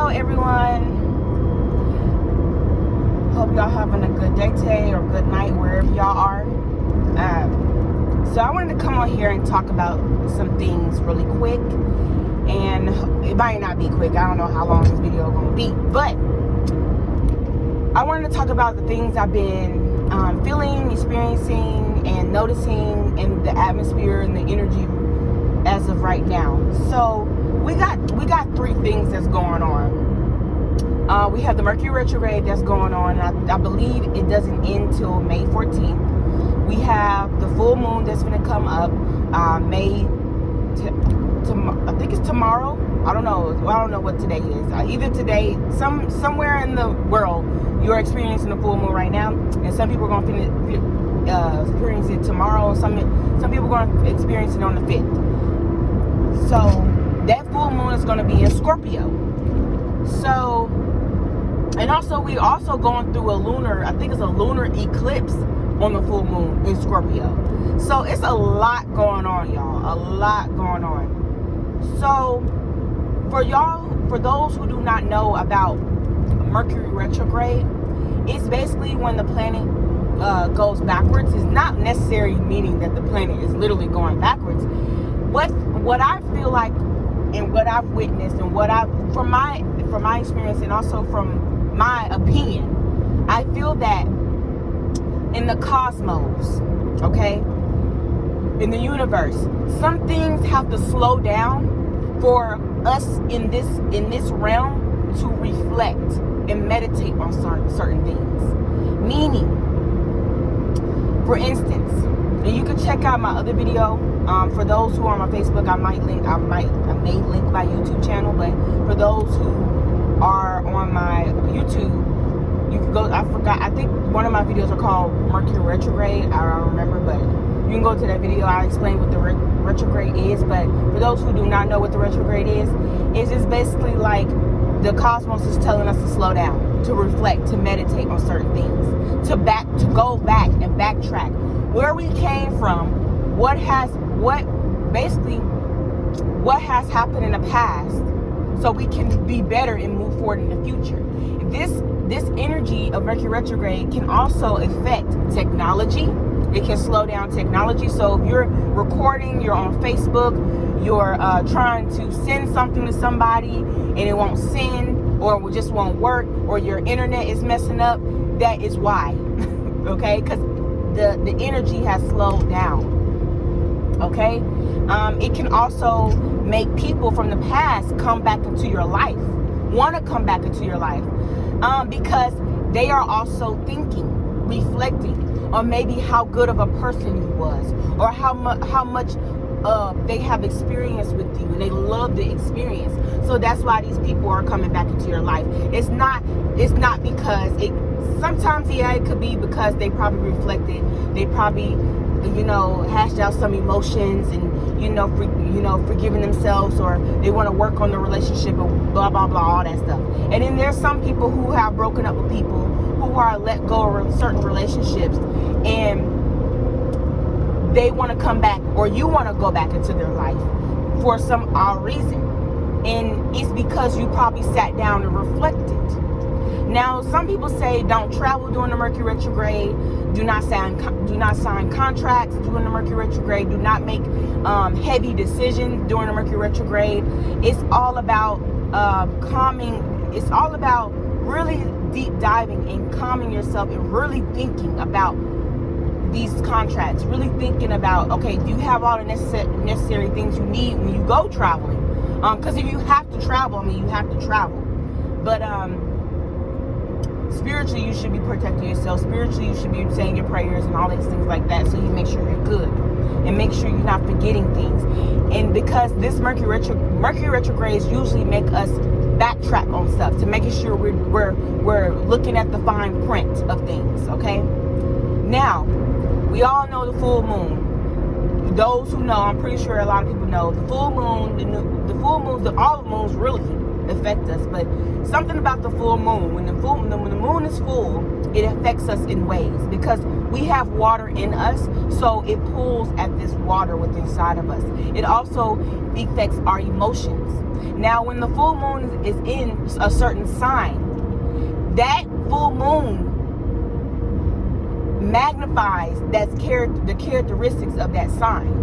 everyone. Hope y'all having a good day today or good night wherever y'all are. So I wanted to come on here and talk about some things really quick, and it might not be quick. I don't know how long this video is going to be, but I wanted to talk about the things I've been feeling, experiencing, and noticing in the atmosphere and the energy as of right now. So we got three things that's going on. We have the Mercury retrograde that's going on. I believe it doesn't end till May 14th. We have the full moon that's going to come up I think it's tomorrow. I don't know what today is. Either today, somewhere in the world, you're experiencing the full moon right now, and some people are going to experience it tomorrow. Some people are going to experience it on the 5th. So that full moon is going to be in Scorpio. So, and also we're also going through a lunar eclipse on the full moon in Scorpio. So it's a lot going on, y'all. A lot going on. So for those who do not know about Mercury retrograde, it's basically when the planet goes backwards. It's not necessarily meaning that the planet is literally going backwards. What I feel like, and what I've witnessed, and from my experience, and also from my opinion, I feel that in the cosmos, okay, in the universe, some things have to slow down for us in this realm to reflect and meditate on certain things. Meaning, for instance, and you can check out my other video. For those who are on my Facebook, I may link my YouTube channel, but for those who are on my YouTube, you can go. I think one of my videos are called Mercury retrograde. I don't remember, but you can go to that video. I explain what the retrograde is. But for those who do not know what the retrograde is, it's just basically like the cosmos is telling us to slow down, to reflect, to meditate on certain things, to go back and backtrack where we came from, what has happened in the past, so we can be better and move forward in the future. This energy of Mercury retrograde can also affect technology. It can slow down technology. So if you're recording, you're on Facebook, you're trying to send something to somebody and it won't send, or it just won't work, or your internet is messing up, that is why. Okay? Because the energy has slowed down. Okay? It can also make people from the past come back into your life, want to come back into your life, because they are also thinking, reflecting on maybe how good of a person you was, or how much they have experienced with you, and they love the experience. So that's why these people are coming back into your life. It's not because sometimes, yeah, it could be because they probably reflected, they probably, hashed out some emotions and, forgiving themselves, or they want to work on the relationship, and blah, blah, blah, all that stuff. And then there's some people who have broken up with people, who are let go of certain relationships, and they want to come back, or you want to go back into their life for some odd reason. And it's because you probably sat down and reflected. Now, some people say don't travel during the Mercury retrograde. Do not sign contracts during the Mercury retrograde. Do not make heavy decisions during the Mercury retrograde. It's all about calming. It's all about really deep diving and calming yourself and really thinking about these contracts. Really thinking about, okay, do you have all the necessary things you need when you go traveling? Because if you have to travel, you have to travel. But spiritually, you should be protecting yourself. Spiritually, you should be saying your prayers and all these things like that, so you make sure you're good and make sure you're not forgetting things. And because this Mercury retrogrades usually make us backtrack on stuff, to making sure we're looking at the fine print of things. Okay. Now, we all know the full moon. Those who know, I'm pretty sure a lot of people know the full moon. The full moons, all the moons really affect us. But something about the full moon, when the moon is full, it affects us in ways, because we have water in us, so it pulls at this water within inside of us. It also affects our emotions. Now, when the full moon is in a certain sign, that full moon magnifies the characteristics of that sign.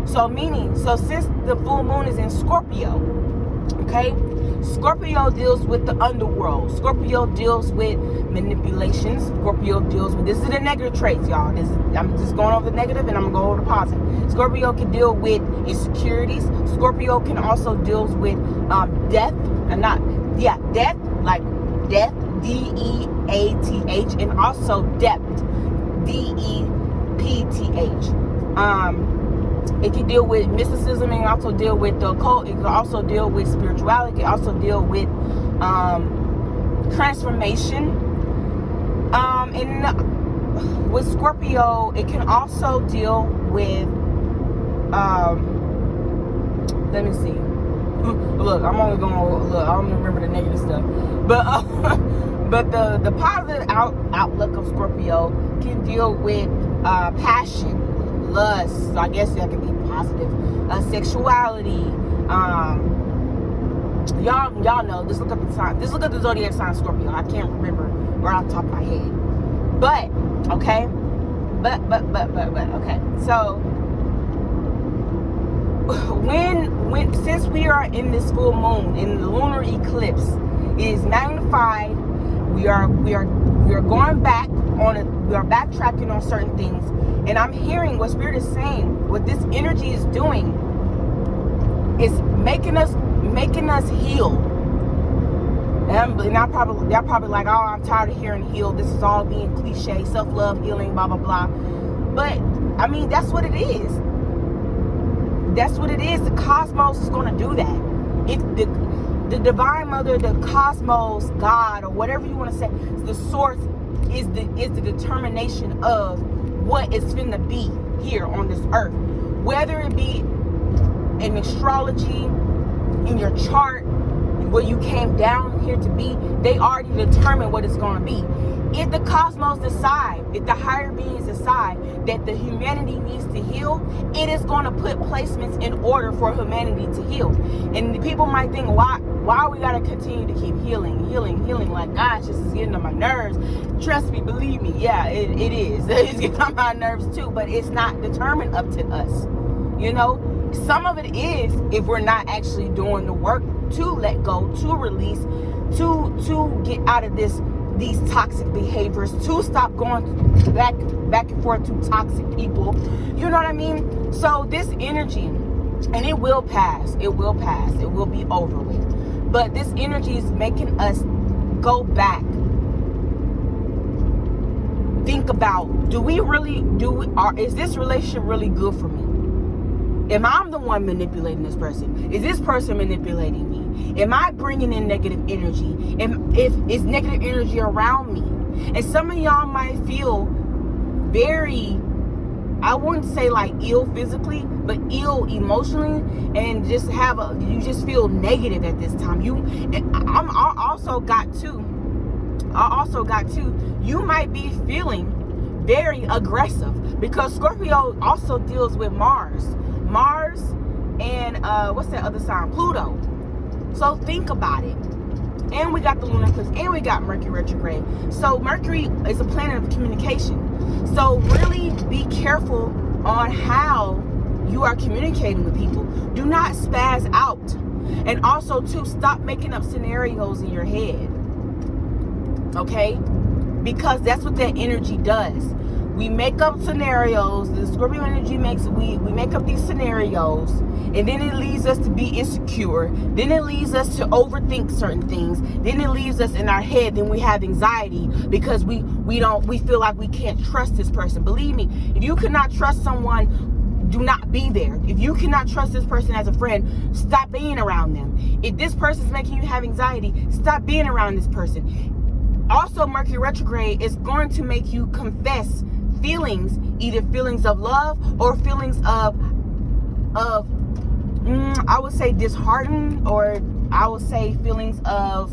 So since the full moon is in Scorpio, okay, Scorpio deals with the underworld. Scorpio deals with manipulations. Scorpio deals with, this is the negative traits, y'all. I'm just going over the negative and I'm going to go over the positive. Scorpio can deal with insecurities. Scorpio can also deal with death, death, like death, D-E-A-T-H, and also depth, D-E-P-T-H. It can deal with mysticism, and also deal with the occult. It can also deal with spirituality. It can also deal with transformation. And with Scorpio, it can also deal with, let me see. Look, I'm only going to look. I don't remember the negative stuff. But the positive outlook of Scorpio can deal with passion, lust. So I guess that can be positive. Sexuality. Y'all know. Just look up the sign. Just look up the zodiac sign Scorpio. I can't remember right off the top of my head. But okay. But okay. So when since we are in this full moon, in the lunar eclipse, it is magnified. We are going back on it. We are backtracking on certain things, and I'm hearing what Spirit is saying. What this energy is doing is making us heal. And y'all probably like, oh, I'm tired of hearing heal. This is all being cliche, self-love, healing, blah blah blah. But I mean, that's what it is. That's what it is. The cosmos is going to do that. If the divine mother, the cosmos, God, or whatever you want to say, the source is the determination of what is finna be here on this earth. Whether it be in astrology, in your chart, where you came down here to be, they already determined what it's going to be. If the cosmos decide, if the higher beings decide that the humanity needs to heal, it is going to put placements in order for humanity to heal. And the people might think, why we got to continue to keep healing? Like, gosh, this is getting on my nerves. Trust me, believe me, yeah, it is. It's getting on my nerves too, but it's not determined up to us. You know, some of it is if we're not actually doing the work to let go, to release, to get out of these toxic behaviors, to stop going back and forth to toxic people. You know what I mean? So this energy, and it will pass. It will be over with. But this energy is making us go back. Think about, is this relationship really good for me? Am I the one manipulating this person? Is this person manipulating me? Am I bringing in negative energy? If is negative energy around me? And some of y'all might feel very, I wouldn't say like ill physically, but ill emotionally, and you just feel negative at this time. I also got too. You might be feeling very aggressive, because Scorpio also deals with Mars and what's that other sign? Pluto. So think about it. And we got the lunar eclipse, and we got Mercury retrograde. So Mercury is a planet of communication. So really be careful on how you are communicating with people. Do not spaz out. And also too, stop making up scenarios in your head. Okay? Because that's what that energy does. We make up scenarios. The Scorpio energy we make up these scenarios, and then it leads us to be insecure. Then it leads us to overthink certain things. Then it leaves us in our head. Then we have anxiety because we feel like we can't trust this person. Believe me, if you cannot trust someone, do not be there. If you cannot trust this person as a friend, stop being around them. If this person's making you have anxiety, stop being around this person. Also, Mercury retrograde is going to make you confess feelings, either feelings of love or feelings of I would say disheartened, or I would say feelings of,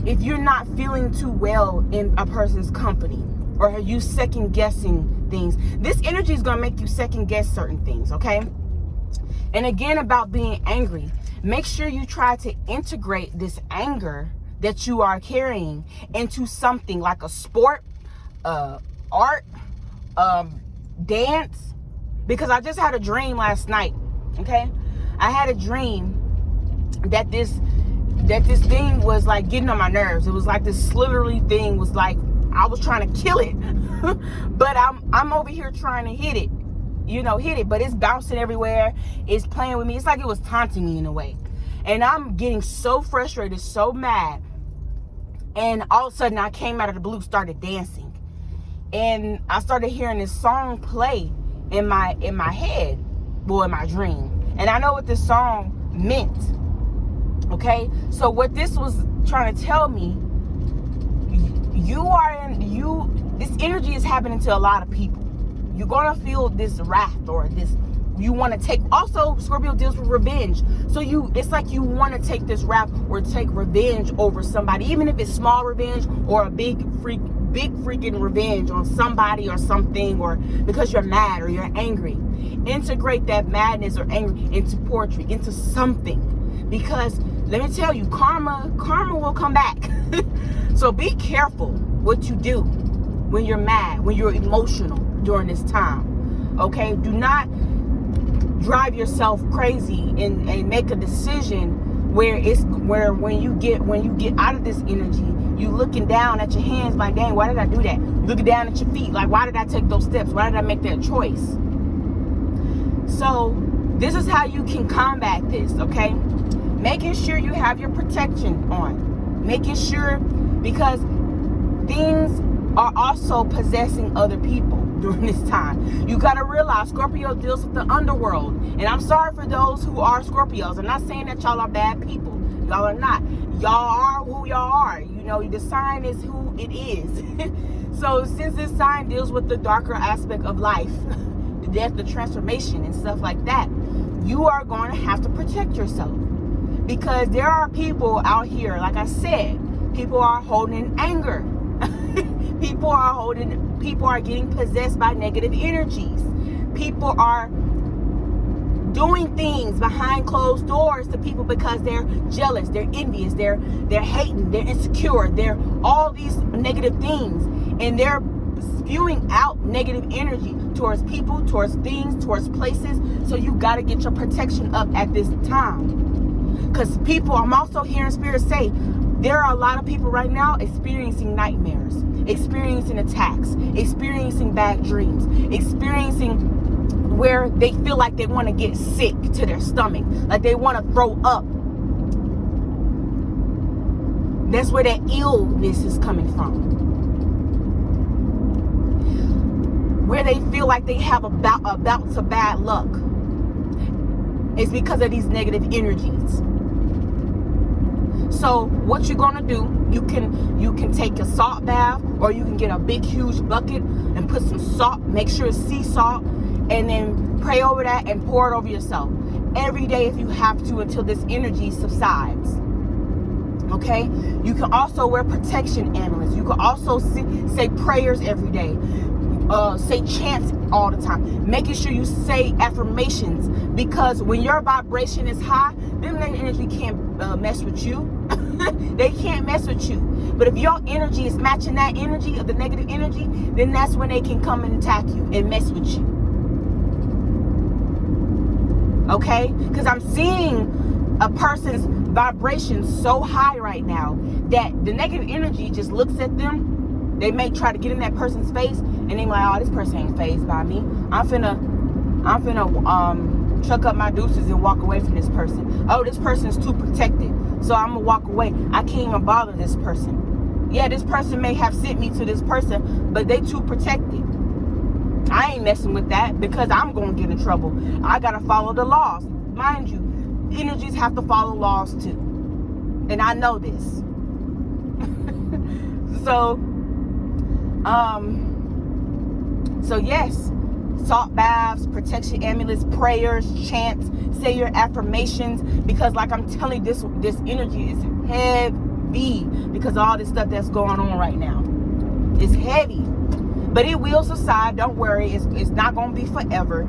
if you're not feeling too well in a person's company, or are you second guessing things, this energy is going to make you second guess certain things, okay? And again, about being angry, make sure you try to integrate this anger that you are carrying into something like a sport, art, dance. Because I just had a dream last night, okay? I had a dream that this thing was like getting on my nerves. It was like this slithery thing was like, I was trying to kill it. But I'm over here trying to hit it, but it's bouncing everywhere. It's playing with me. It's like it was taunting me in a way. And I'm getting so frustrated, so mad. And all of a sudden I came out of the blue, started dancing. And I started hearing this song play in my head, well, in my dream. And I know what this song meant. Okay? So what this was trying to tell me, this energy is happening to a lot of people. You're gonna feel this wrath, or this, you want to take, also Scorpio deals with revenge. So it's like you want to take this wrath or take revenge over somebody, even if it's small revenge or a big freaking revenge on somebody or something, or because you're mad or you're angry. Integrate that madness or anger into poetry, into something, because let me tell you, karma will come back. So be careful what you do when you're mad, when you're emotional during this time. Okay? Do not drive yourself crazy and make a decision where when you get out of this energy, you looking down at your hands like, dang, why did I do that? Looking down at your feet like, why did I take those steps? Why did I make that choice? So this is how you can combat this, okay? Making sure you have your protection on. Making sure, because things are also possessing other people during this time. You got to realize Scorpio deals with the underworld. And I'm sorry for those who are Scorpios. I'm not saying that y'all are bad people. Y'all are not. Y'all are who y'all are. You know, the sign is who it is. So since this sign deals with the darker aspect of life, the death, the transformation and stuff like that, you are going to have to protect yourself. Because there are people out here, like I said, people are holding anger. People are getting possessed by negative energies. People are doing things behind closed doors to people because they're jealous, they're envious, they're hating, they're insecure, they're all these negative things, and they're spewing out negative energy towards people, towards things, towards places. So you got to get your protection up at this time, because people, I'm also hearing spirits say, there are a lot of people right now experiencing nightmares, experiencing attacks, experiencing bad dreams, experiencing where they feel like they want to get sick to their stomach, like they want to throw up. That's where that illness is coming from. Where they feel like they have a bout of bad luck. It's because of these negative energies. So what you're gonna do, you can take a salt bath, or you can get a big huge bucket and put some salt, make sure it's sea salt, and then pray over that and pour it over yourself every day if you have to, until this energy subsides. Okay? You can also wear protection amulets. You can also say prayers every day. Say chants all the time. Making sure you say affirmations, because when your vibration is high, them negative energy can't mess with you. They can't mess with you. But if your energy is matching that energy of the negative energy, then that's when they can come and attack you and mess with you. Okay? Because I'm seeing a person's vibration so high right now that the negative energy just looks at them. They may try to get in that person's face, and they like, oh, this person ain't fazed by me. I'm finna chuck up my deuces and walk away from this person. Oh, this person's too protected, so I'm gonna walk away. I can't even bother this person. Yeah, this person may have sent me to this person, but they too protected. I ain't messing with that, because I'm gonna get in trouble. I gotta follow the laws. Mind you, energies have to follow laws too, and I know this. So yes, salt baths, protection amulets, prayers, chants, say your affirmations, because like I'm telling you, this energy is heavy because of all this stuff that's going on right now. It's heavy, but it will subside. Don't worry, it's not going to be forever.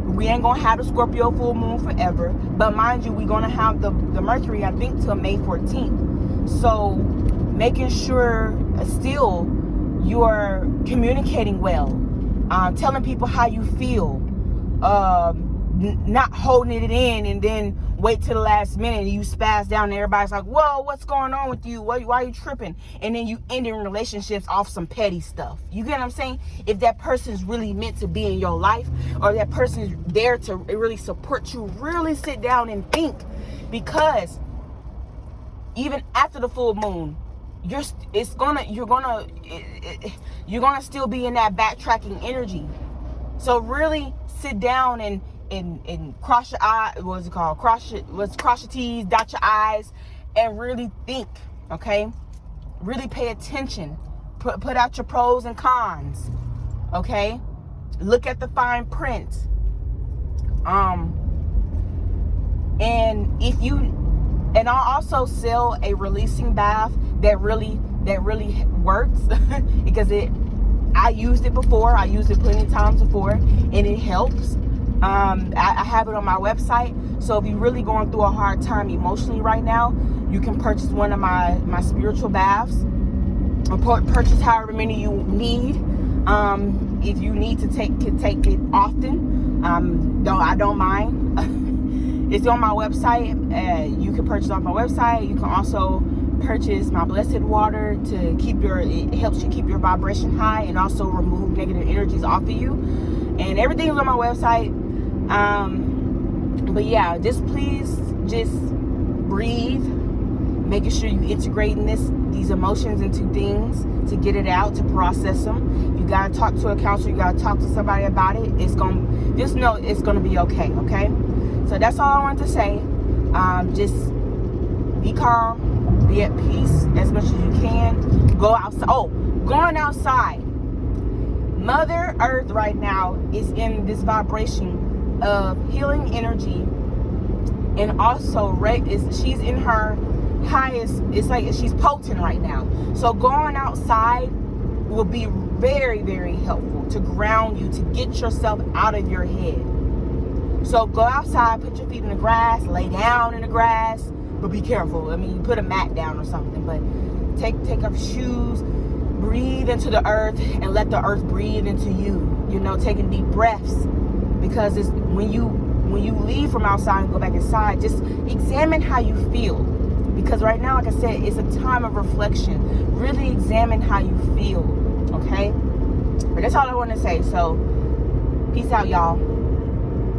We ain't going to have the Scorpio full moon forever, but mind you, we're going to have the Mercury, I think, till May 14th. So making sure still you're communicating well, telling people how you feel, not holding it in and then wait till the last minute and you spaz down and everybody's like, whoa, what's going on with you? Why are you tripping? And then you end in relationships off some petty stuff. You get what I'm saying? If that person's really meant to be in your life, or that person is there to really support you, really sit down and think, because even after the full moon, you're gonna still be in that backtracking energy. So really sit down and cross your eyes, cross your T's, dot your I's, and really think, okay? Really pay attention. Put out your pros and cons, okay? Look at the fine print. And I'll also sell a releasing bath that really works because I used it before. I used it plenty of times before, and it helps. I have it on my website. So if you're really going through a hard time emotionally right now, you can purchase one of my spiritual baths, or purchase however many you need. If you need to take it often, I don't mind. It's on my website. You can purchase on my website. You can also purchase my blessed water it helps you keep your vibration high and also remove negative energies off of you. And everything is on my website. But yeah, please breathe, making sure you integrating these emotions into things to get it out, to process them. You gotta talk to a counselor. You gotta talk to somebody about it. Just know it's gonna be okay. Okay. So that's all I wanted to say. Just be calm, be at peace as much as you can. Go outside. Going outside. Mother Earth right now is in this vibration of healing energy, and also she's in her highest. It's like she's potent right now. So going outside will be very, very helpful to ground you, to get yourself out of your head. So go outside, put your feet in the grass, lay down in the grass, but be careful. I mean, you put a mat down or something, but take off your shoes, breathe into the earth, and let the earth breathe into you. Taking deep breaths, because it's when you leave from outside and go back inside, just examine how you feel. Because right now, like I said, it's a time of reflection. Really examine how you feel, okay? But that's all I want to say. So, peace out, y'all.